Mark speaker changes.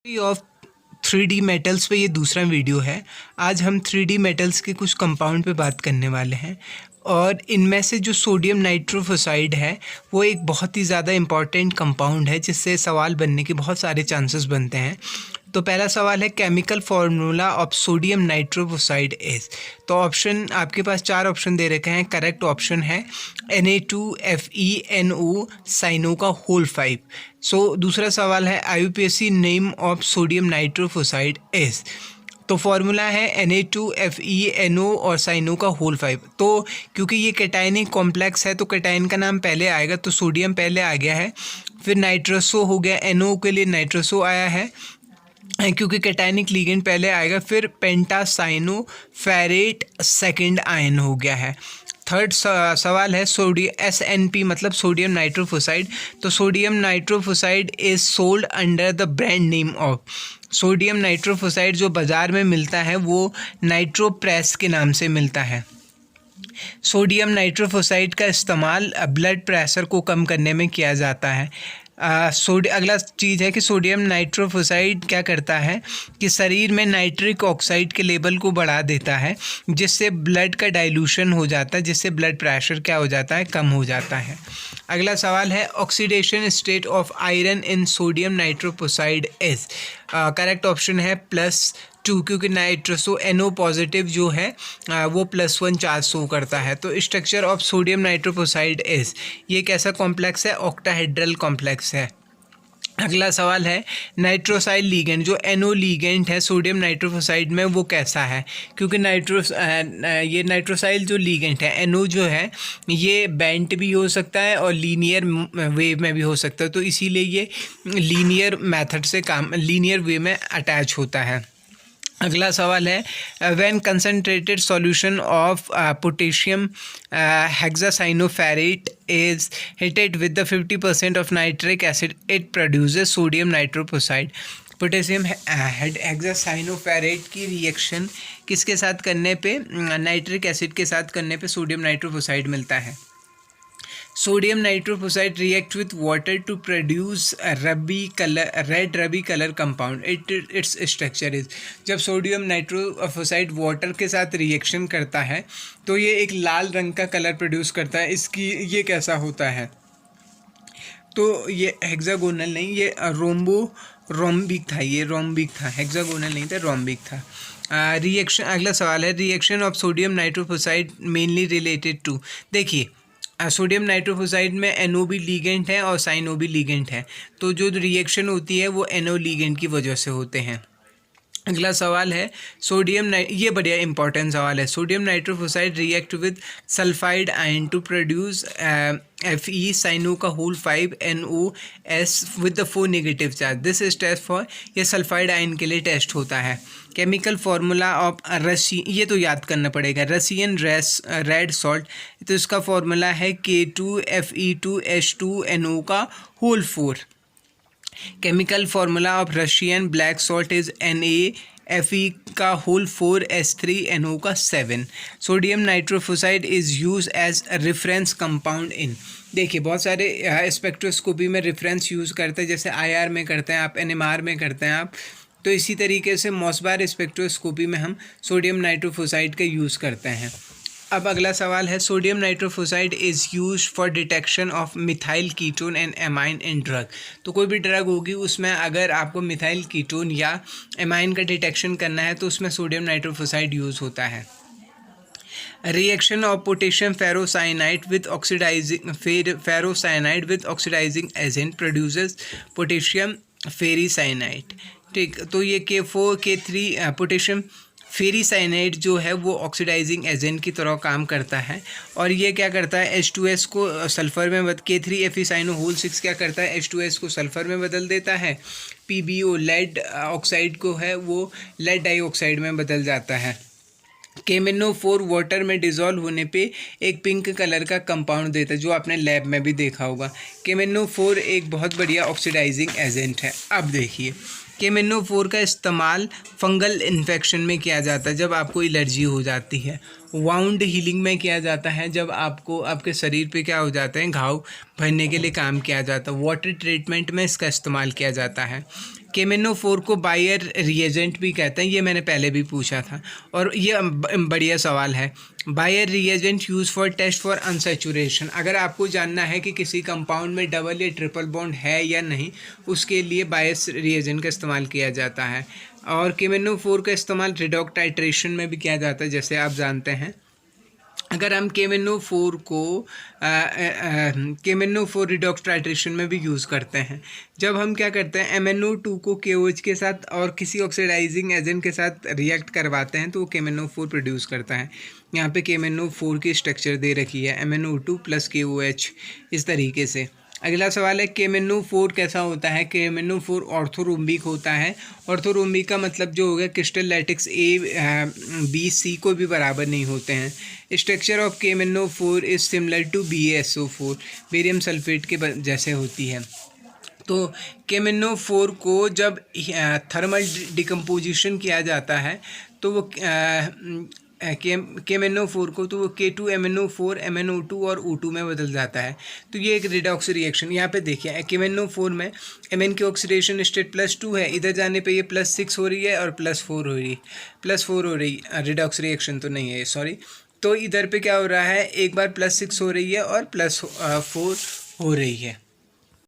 Speaker 1: Of 3D metals पे ये दूसरा वीडियो है। आज हम 3D मेटल्स के कुछ कंपाउंड पे बात करने वाले हैं और इनमें से जो सोडियम नाइट्रोफोसाइड है वो एक बहुत ही ज़्यादा इम्पॉर्टेंट कंपाउंड है जिससे सवाल बनने के बहुत सारे चांसेस बनते हैं। तो पहला सवाल है chemical formula of sodium nitroprusside is. तो ऑप्शन आपके पास 4 ऑप्शन दे रखे हैं। करेक्ट ऑप्शन है Na2FeNO साइनो का होल 5। दूसरा सवाल है IUPAC name of sodium nitroprusside is. तो फॉर्मूला है Na2FeNO और साइनो का होल 5। तो क्योंकि ये कैटायनिक कॉम्प्लेक्स है तो कैटायन का नाम पहले आएगा, तो सोडियम पहले आ गया है, फिर नाइट्रोसो हो गया, NO के लिए नाइट्रोसो आया है क्योंकि कैटायनिक लिगेंड पहले आएगा, फिर पेंटासाइनो फेरेट सेकंड आयन हो गया है। थर्ड सवाल है SNP मतलब सोडियम नाइट्रोफोसाइड। तो sodium nitroprusside is sold under the brand name of. Sodium nitroprusside जो बाज़ार में मिलता है वो नाइट्रोप्रेस के नाम से मिलता है। सोडियम नाइट्रोफोसाइड का इस्तेमाल ब्लड प्रेशर को कम करने में किया जाता है। अगला चीज़ है कि सोडियम नाइट्रोफोसाइड क्या करता है कि शरीर में नाइट्रिक ऑक्साइड के लेवल को बढ़ा देता है जिससे ब्लड का डाइल्यूशन हो जाता है, जिससे ब्लड प्रेशर क्या हो जाता है, कम हो जाता है। अगला सवाल है oxidation state of iron in sodium nitroprusside is. Correct option है +2 क्योंकि नाइट्रोसो NO पॉजिटिव जो है वो +1 चार्ज शो करता है। तो structure of sodium nitroprusside is, ये कैसा कॉम्प्लेक्स है, ऑक्टाहेड्रल कॉम्प्लेक्स है। अगला सवाल है नाइट्रोसाइल लीगेंड जो NO लीगेंड है सोडियम नाइट्रोफोसाइड में वो कैसा है, क्योंकि ये नाइट्रोसाइल जो लीगेंड है NO जो है ये बेंट भी हो सकता है और लीनियर वेव में भी हो सकता है, तो इसीलिए ये लीनियर मेथड से लीनियर वे में अटैच होता है। अगला सवाल है when concentrated solution of potassium hexacyanoferrate is heated with the 50% of nitric acid, it produces sodium nitroprusside. Potassium hexacyanoferrate की रिएक्शन किसके साथ करने पे, नाइट्रिक एसिड के साथ करने पे सोडियम नाइट्रोफोसाइड मिलता है। Sodium nitroprusside react with water to produce red ruby colour compound. It's structure is, जब सोडियम नाइट्रोफोसाइड वाटर के साथ रिएक्शन करता है तो ये एक लाल रंग का कलर प्रोड्यूस करता है। इसकी ये कैसा होता है, तो ये हेक्सागोनल नहीं, ये रोम्बिक था, ये रोम्बिक था, हेक्सागोनल नहीं था, रोम्बिक था। रिएक्शन, अगला सवाल है reaction of sodium nitroprusside mainly related to. देखिए सोडियम नाइट्रोफोसाइड में NO भी लीगेंड है और साइनो भी लीगेंड है, तो जो रिएक्शन होती है वो NO लीगेंड की वजह से होते हैं। अगला सवाल है ये बढ़िया इंपॉर्टेंट सवाल है। Sodium nitroprusside react with sulphide ion to produce Fe cyano का whole 5 NOS with the 4 negative charge. This is test for, ये सल्फाइड आयन के लिए टेस्ट होता है। केमिकल फार्मूला ऑफ ये तो याद करना पड़ेगा, रशियन रेड सॉल्ट। तो इसका फार्मूला है K2Fe2H2NO का whole 4। Chemical formula of Russian black salt is NaFe का होल 4S3NO का 7। Sodium nitroprusside is use as reference compound in. देखिए बहुत सारे स्पेक्ट्रोस्कोपी में रेफरेंस यूज़ करते हैं, जैसे IR में करते हैं आप, NMR में करते हैं आप, तो इसी तरीके से मॉसबार स्पेक्ट्रोस्कोपी में हम सोडियम नाइट्रोफोसाइड का यूज़ करते हैं। अब अगला सवाल है sodium nitroprusside is use for detection of methyl ketone and amine in drug. तो कोई भी ड्रग होगी उसमें अगर आपको मिथाइल कीटोन या एमाइन का डिटेक्शन करना है तो उसमें सोडियम नाइट्रोफोसाइड यूज़ होता है। Reaction of potassium ferrocyanide with oxidizing agent produces potassium ferricyanide. ठीक, तो ये K3 पोटेशियम फेरीसाइनाइड जो है वो ऑक्सीडाइजिंग एजेंट की तरह काम करता है और ये क्या करता है H2S को सल्फ़र में K3FeSino होल 6 क्या करता है, H2S को सल्फ़र में बदल देता है। PbO लेड ऑक्साइड को है वो लेड डाइऑक्साइड में बदल जाता है। KMnO4 वाटर में डिज़ोल्व होने पे एक पिंक कलर का कंपाउंड देता है जो आपने लैब में भी देखा होगा। KMnO4 एक बहुत बढ़िया ऑक्सीडाइजिंग एजेंट है। अब देखिए KMnO4 का इस्तेमाल फंगल इन्फेक्शन में किया जाता है जब आपको एलर्जी हो जाती है। वाउंड हीलिंग में किया जाता है जब आपको आपके शरीर पे क्या हो जाते हैं, घाव भरने के लिए काम किया जाता है। वाटर ट्रीटमेंट में इसका इस्तेमाल किया जाता है। KMnO4 को बायर रिएजेंट भी कहते हैं, ये मैंने पहले भी पूछा था और ये बढ़िया सवाल है। Baeyer reagent use for test for unsaturation, अगर आपको जानना है कि किसी कंपाउंड में डबल या ट्रिपल बॉन्ड है या नहीं, उसके लिए बायर रिएजेंट का इस्तेमाल किया जाता है। और KMnO4 का इस्तेमाल रिडॉक्स टाइट्रेशन में भी किया जाता है, जैसे आप जानते हैं। अगर हम KMnO4 को KMnO4 रिडॉक्स टाइट्रेशन में भी यूज़ करते हैं। जब हम क्या करते हैं, MnO2 को KOH के साथ और किसी ऑक्सीडाइजिंग एजेंट के साथ रिएक्ट करवाते हैं तो वो KMnO4 प्रोड्यूस करता है। यहाँ पे KMnO4 की स्ट्रक्चर दे रखी है, MnO2 + KOH, इस तरीके से। अगला सवाल है KMnO4 कैसा होता है। KMnO4 ऑर्थोरोम्बिक होता है। ऑर्थोरोम्बिक का मतलब जो हो गया crystal lattice A, B, C को भी बराबर नहीं होते हैं। Structure of KMnO4 is similar to BaSO4, barium sulphate के जैसे होती है। तो KMnO4 को जब थर्मल डिकम्पोजिशन किया जाता है तो वो KMnO4 को तो वो K2MnO4, MnO2 और O2 में बदल जाता है। तो ये एक रिडॉक्स रिएक्शन यहाँ पे देखिए, KMnO4 में Mn की ऑक्सीडेशन स्टेट +2 है, इधर जाने पे ये +6 हो रही है और +4 हो रही है, रिडॉक्स रिएक्शन तो नहीं है सॉरी। तो इधर पे क्या हो रहा है, एक बार +6 हो रही है और +4 हो रही है।